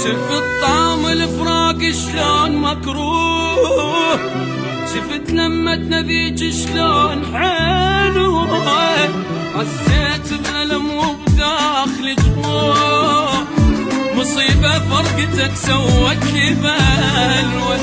شفت طعم الفراق شلون مكروه، شفت لمتنا ذيك شلون حلوه، حسيت بألم وبداخلي جروح، مصيبة فرقتك سوت لي بلوى.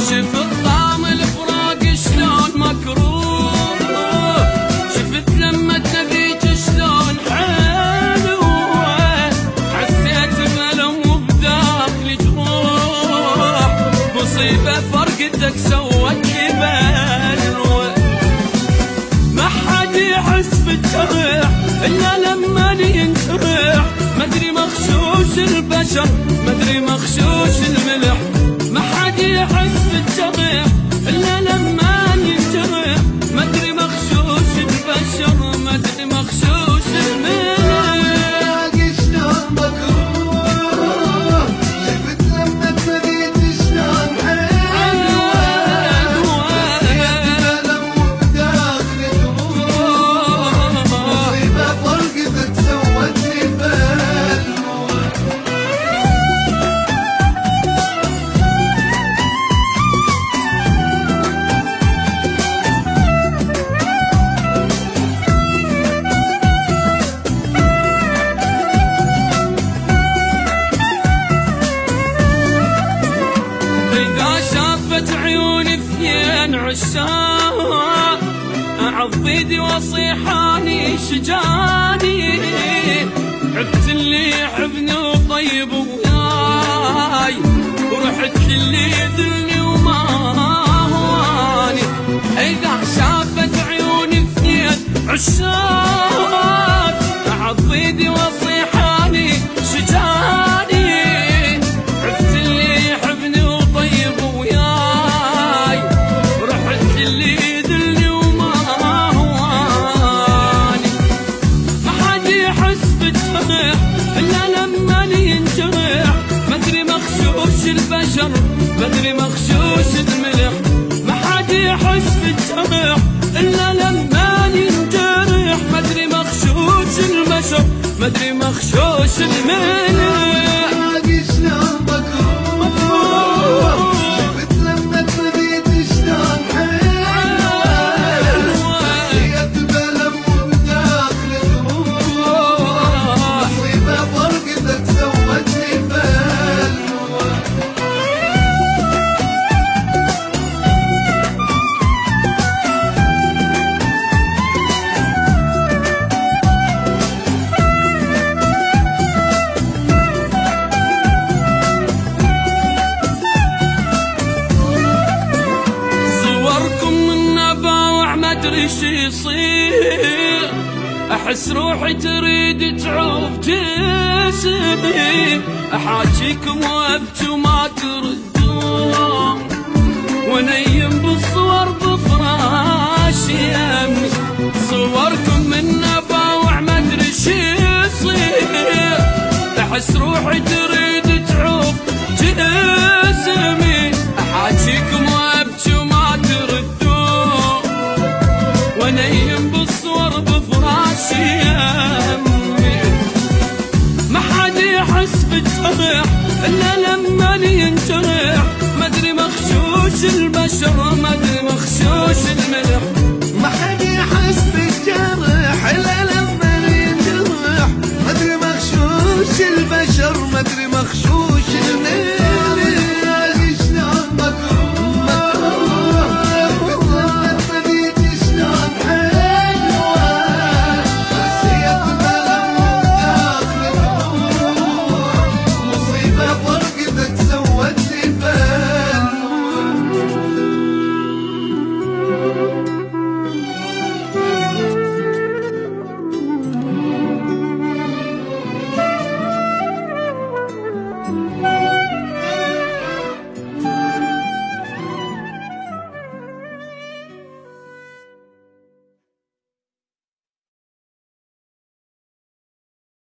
شفت طعم الفراق شلون مكروه، شفت لمتنا ذيك شلون حلوه، حسيت بألم وبداخلي جروح، مصيبة فرقتك سوت لي بلوى. ما حد يحس بالجرح إلا لما ينجرح، مدري مغشوش البشر مدري مغشوش الملح. ما حد يحس بالجرح إلا لما ينجرح، مدري مغشوش البشر مدري مغشوش الملح. شلون مكروه، شفت لما تريد شلون حلوة، ألم وبداخلي جروح، مصيبة فرقتك سوت لي بلوى. إذا شافت عيوني اثنين عشاق، أعض بيدي واصيحاني شجاني، عبت اللي يحبني وطيب وياي، ورحت اللي يذلني وما هواني. إذا شافت عيوني اثنين عشاق، أعض بيدي واصيحاني شجاني، عبت اللي يحبني وطيب وياي، ورحت اللي يذلني وما هواني. ما حد يحس بالجرح إلا لما ينجرح، مدري مغشوش البشر مدري مغشوش الملح. ما حد يحس بالجرح إلا لما ينجرح، مدري مغشوش البشر مدري مغشوش الملح. شلون مكروه، شفت لما تريد شلون حلوة، حسيت بألم وبداخلي جروح، مصيبة فرقتك سوت لي بلوى. صوركم من باوع ما ادري شي يصير، احس روحي تريد تعوف جسمي، احاجيكم وابكي وما تردون، ونيم بالصور بفراشي يمي. صوركم من باوع ما ادري شي يصير، احس روحي تريد تعوف جسمي، احاجيكم وابكي وما تردون، ونيم بالصور بفراشي يمي. ما حد يحس بالجرح إلا لما ينجرح، مدري مغشوش البشر مدري مغشوش الملح. ما حد